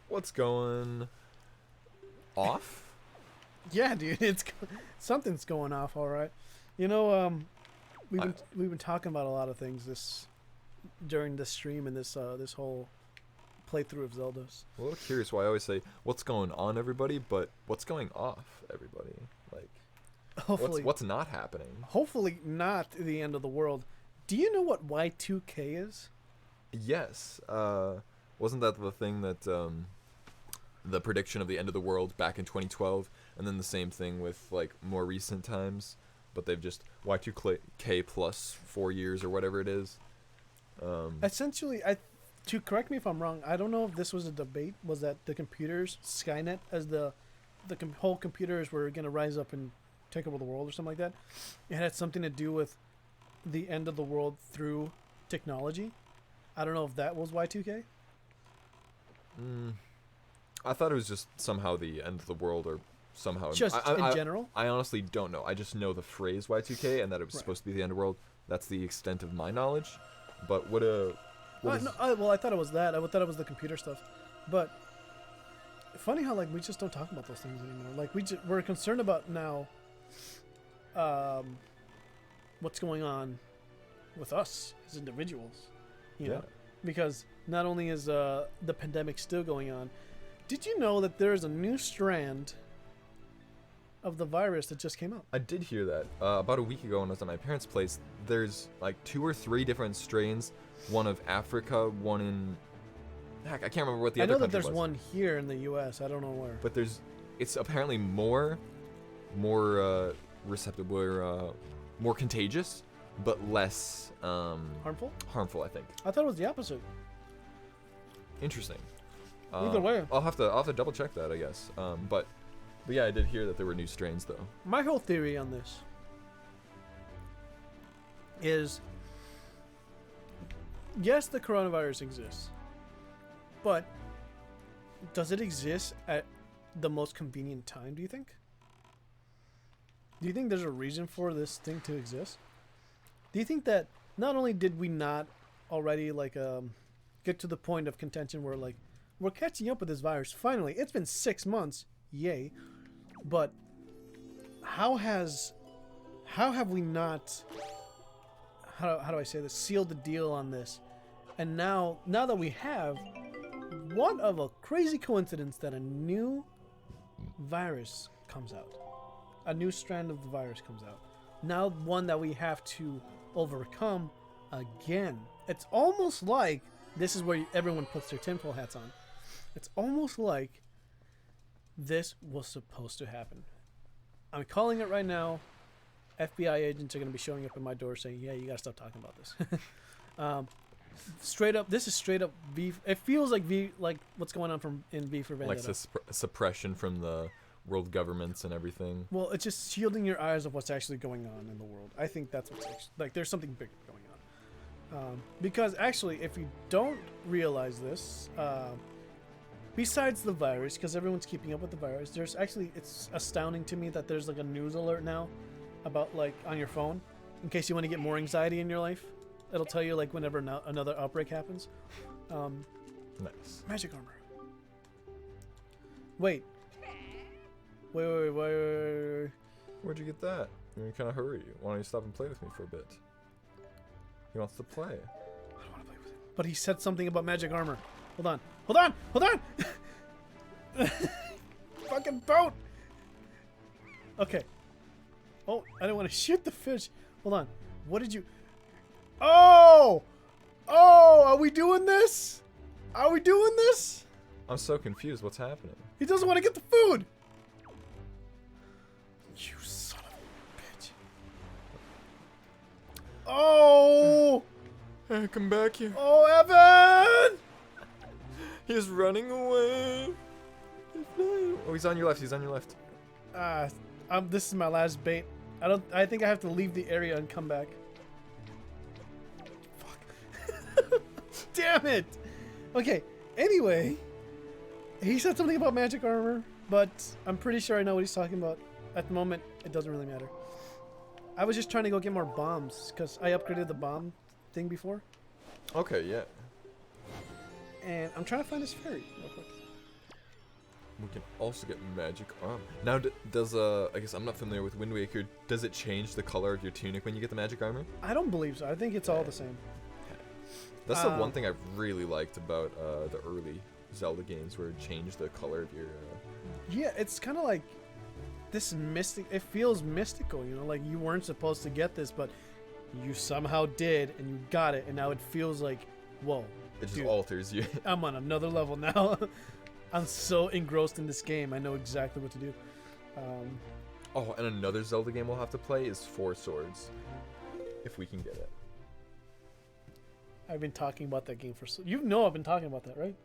What's going off? Yeah, dude, something's going off. All right, you know, we've I, been talking about a lot of things this during this stream and this whole playthrough of Zelda's. I'm a little curious why I always say what's going on, everybody, but what's going off, everybody? Like, Hopefully, what's not happening? hopefully not the end of the world. Do you know what Y2K is? Yes. Wasn't that the thing that the prediction of the end of the world back in 2012, and then the same thing with like more recent times, but they've just Y2K plus 4 years or whatever it is. Essentially, to correct me if I'm wrong, I don't know if this was a debate. Was that the computers, Skynet, as the whole computers were going to rise up and take over the world or something like that? It had something to do with the end of the world through technology. I don't know if that was Y2K. I thought it was just somehow the end of the world, or somehow Just in general. I honestly don't know. I just know the phrase Y2K and that it was Right. supposed to be the end of the world. That's the extent of my knowledge. But what is, Well, I thought it was that. I thought it was the computer stuff. But funny how like we just don't talk about those things anymore. Like we're concerned about now what's going on with us as individuals, you know? Because not only is the pandemic still going on, did you know that there is a new strand of the virus that just came out? I did hear that about a week ago when I was at my parents' place. There's like 2 or 3 different strains. One of Africa, one in heck, I can't remember what the I other know that country there's was. one here in the U.S. I don't know where. But it's apparently more receptive, more contagious, but less Harmful? harmful, I think. I thought it was the opposite. Interesting. Either way. I'll have to double check that, I guess. But yeah, I did hear that there were new strains though. My whole theory on this is yes, the coronavirus exists, but does it exist at the most convenient time, do you think? Do you think there's a reason for this thing to exist? Do you think that not only did we not already get to the point of contention where like we're catching up with this virus finally, it's been 6 months, yay, but how have we not, how do I say this, sealed the deal on this? And now that we have, what of a crazy coincidence that a new virus comes out. A new strand of the virus comes out. Now one that we have to overcome again. It's almost like this is where everyone puts their tinfoil hats on. It's almost like this was supposed to happen. I'm calling it right now. FBI agents are going to be showing up at my door saying, yeah, you got to stop talking about this. Straight up, this is straight up V. It feels like V, like what's going on in V for Vendetta. Like suppression from the world governments and everything. Well, it's just shielding your eyes of what's actually going on in the world. I think that's what's actually, like, there's something bigger going on. Because actually, if you don't realize this, besides the virus, because everyone's keeping up with the virus, there's actually, it's astounding to me that there's like a news alert now about like on your phone, in case you want to get more anxiety in your life. It'll tell you like whenever another outbreak happens. Nice. Magic armor. Wait. Wait. Where'd you get that? You're in kind of hurry. Why don't you stop and play with me for a bit? He wants to play. I don't want to play with him. But he said something about magic armor. Hold on! Fucking boat! Okay. Oh, I didn't want to shoot the fish. Hold on. What did you... Oh! Are we doing this? I'm so confused. What's happening? He doesn't want to get the food! You son of a bitch. Oh! Hey, come back here. Oh, Evan! He's running away. Oh, he's on your left. This is my last bait. I think I have to leave the area and come back. Fuck. Damn it! Okay, anyway. He said something about magic armor, but I'm pretty sure I know what he's talking about. At the moment, it doesn't really matter. I was just trying to go get more bombs, because I upgraded the bomb thing before. Okay, yeah. And I'm trying to find this fairy real quick. We can also get magic armor. Now, does I guess I'm not familiar with Wind Waker. Does it change the color of your tunic when you get the magic armor? I don't believe so. I think it's all the same. That's the one thing I really liked about the early Zelda games, where it changed the color of your. Yeah, it's kind of like this mystic. It feels mystical, you know, like you weren't supposed to get this, but you somehow did, and you got it, and now it feels like, whoa. It just dude, alters you. I'm on another level now. I'm so engrossed in this game. I know exactly what to do. Oh, and another Zelda game we'll have to play is Four Swords, if we can get it. I've been talking about that game for you know I've been talking about that, right?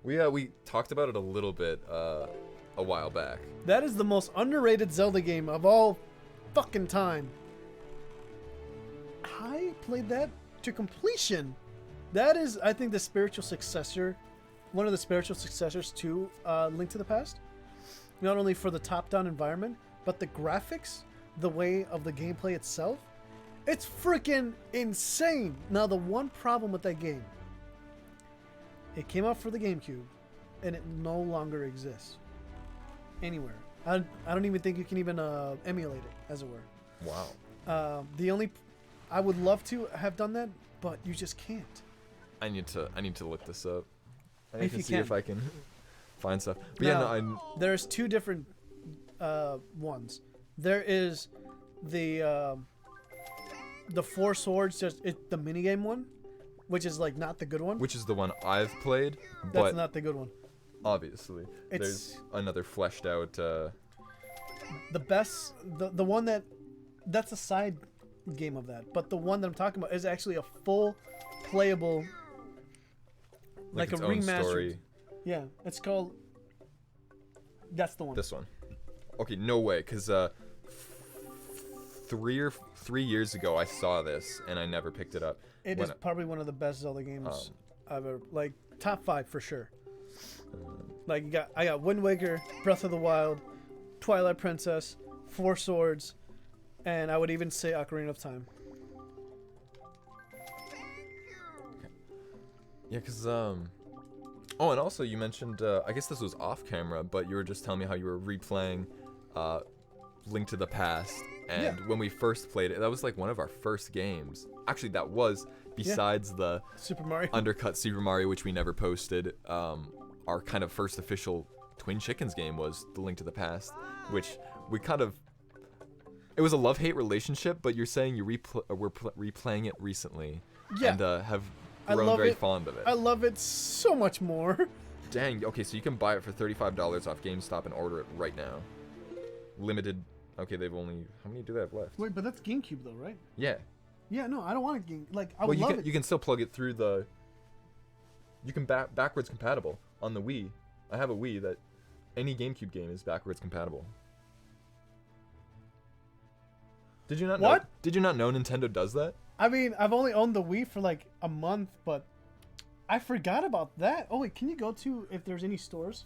We talked about it a little bit a while back. That is the most underrated Zelda game of all fucking time. I played that to completion. That is, I think, the spiritual successor, one of the spiritual successors to Link to the Past. Not only for the top-down environment, but the graphics, the way of the gameplay itself. It's freaking insane. Now, the one problem with that game, it came out for the GameCube, and it no longer exists anywhere. I don't even think you can even emulate it, as it were. Wow. I would love to have done that, but you just can't. I need to look this up. I If can you see can. if I can find stuff. But Now, yeah, no, there's two different ones. There is the Four Swords, the minigame one, which is like not the good one. which is the one I've played, That's but not the good one. obviously there's another fleshed out. The best, the one that's a side game of that, but the one that I'm talking about is actually a full playable, like a its own remastered. story. Yeah, it's called. That's the one. This one. Okay, no way, because 3 years ago I saw this and I never picked it up. It is probably one of the best Zelda games I've ever, like, top 5 for sure. Like, I got Wind Waker, Breath of the Wild, Twilight Princess, Four Swords, and I would even say Ocarina of Time. Yeah, because oh, and also you mentioned I guess this was off camera, but you were just telling me how you were replaying Link to the Past, and Yeah. when we first played it, that was like one of our first games. Actually, that was, besides the Super Mario. undercut Super Mario, which we never posted. Our kind of first official Twin Chickens game was the Link to the Past, which we kind of. It was a love-hate relationship, but you're saying you were replaying it recently, Yeah. and have I grown love very it. fond of it. I love it so much more. Dang. Okay, so you can buy it for $35 off GameStop and order it right now. Limited. Okay, they've only. How many do they have left? Wait, but that's GameCube though, right? Yeah. Yeah, no, I don't want a game. Like, I Well, would you love can it. you can still plug it through the. You can backwards compatible on the Wii. I have a Wii that any GameCube game is backwards compatible. Did you not know? What? Did you not know Nintendo does that? I mean, I've only owned the Wii for like a month, but I forgot about that. Oh wait, can you go to if there's any stores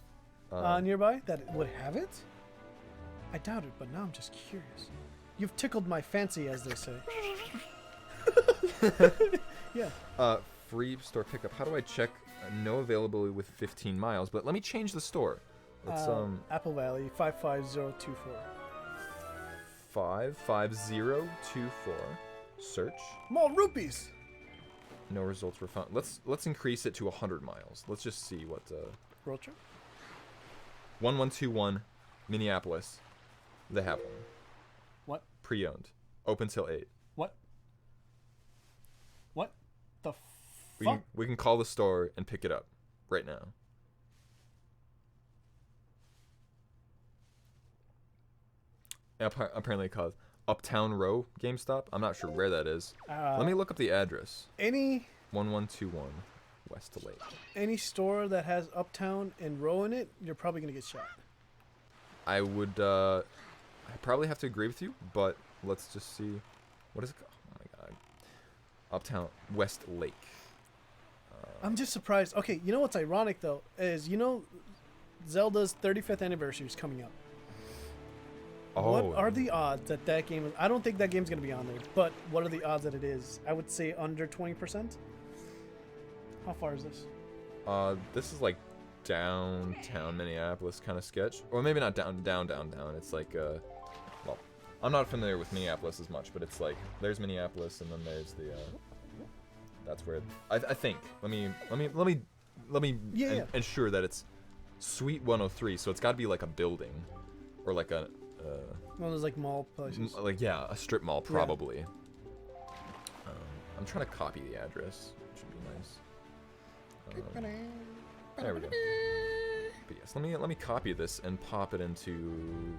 nearby that would have it? I doubt it, but now I'm just curious. You've tickled my fancy, as they say. Yeah. Free store pickup. How do I check? No availability with 15 miles. But let me change the store. Let's Apple Valley 55024. 55024. Search. More rupees. No results were found. Let's increase it to 100 miles. Let's just see what. Road trip. 1121, Minneapolis. They have one. What? Pre-owned. Open till 8. What? What? The fuck? We can call the store and pick it up right now. Apparently called Uptown Row GameStop. I'm not sure where that is. Let me look up the address. Any 1121 West Lake. any store that has Uptown and Row in it, you're probably gonna get shot. I would I probably have to agree with you, but let's just see. What is it called? Oh my god. Uptown West Lake. I'm just surprised. Okay, you know what's ironic though is Zelda's 35th anniversary is coming up. Oh. What are the odds that that game? I don't think that game's gonna be on there. But what are the odds that it is? I would say under 20%. How far is this? This is like downtown Minneapolis kind of sketch, or maybe not downtown. It's like well, I'm not familiar with Minneapolis as much, but it's like there's Minneapolis and then there's the that's where I think. Let me Yeah. ensure that it's Suite 103. So it's got to be like a building, or like a One of those like mall places. like yeah, a strip mall probably. I'm trying to copy the address. Should be nice. There we go. But yes, let me copy this and pop it into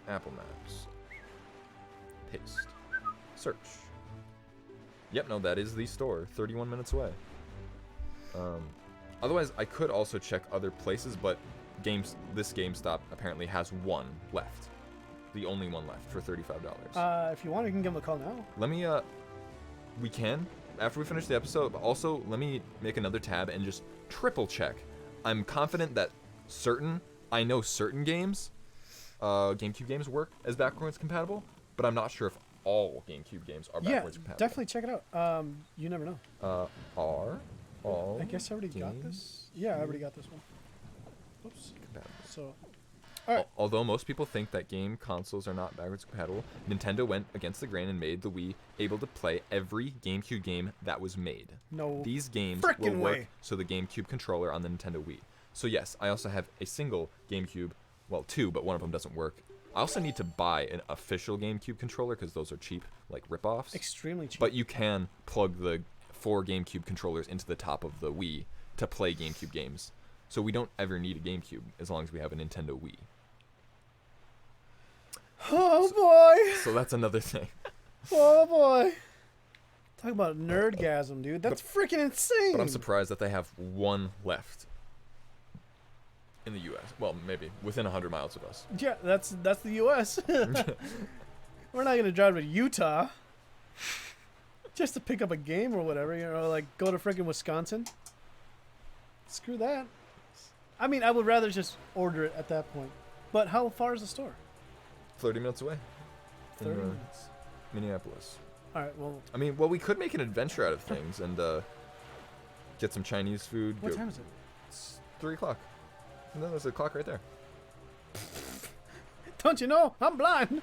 Apple Maps. Paste. Search. Yep, no, that is the store. 31 minutes away. Otherwise, I could also check other places, but this GameStop apparently has one left. The only one left for $35. If you want, you can give them a call now. Let me, we can, after we finish the episode, but also let me make another tab and just triple check. I'm confident that I know certain games, GameCube games work as backwards compatible, but I'm not sure if all GameCube games are backwards compatible. Definitely check it out. You never know. Are all I guess I already got games this. Yeah, I already got this one. Oops. compatible? So, all right. Although most people think that game consoles are not backwards compatible, Nintendo went against the grain and made the Wii able to play every GameCube game that was made. No. These games will frickin' work way. so the GameCube controller on the Nintendo Wii. So yes, I also have a single GameCube, well, two, but one of them doesn't work. I also need to buy an official GameCube controller because those are cheap, like rip-offs. Extremely cheap. But you can plug the 4 GameCube controllers into the top of the Wii to play GameCube games. So we don't ever need a GameCube as long as we have a Nintendo Wii. Oh boy. So that's another thing. Oh boy. Talk about nerdgasm, dude. That's freaking insane. But I'm surprised that they have one left in the U.S. Well, maybe within 100 miles of us. Yeah, that's the U.S. We're not gonna drive to Utah just to pick up a game or whatever. You know, like go to freaking Wisconsin. Screw that. I mean, I would rather just order it at that point. But how far is the store? 30 minutes away. 30 in minutes. Minneapolis. All right. Well, I mean, we could make an adventure out of things and get some Chinese food. what time is it? It's 3 o'clock. No, there's a clock right there. Don't you know? I'm blind.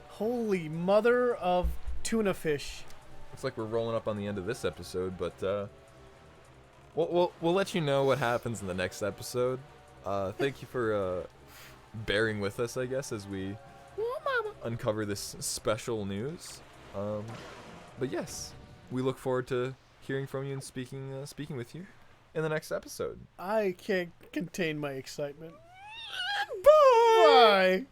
Holy mother of tuna fish. Looks like we're rolling up on the end of this episode, but we'll let you know what happens in the next episode. Thank you for bearing with us, I guess, as we uncover this special news. But yes, we look forward to hearing from you and speaking with you in the next episode. I can't contain my excitement. Bye. Bye.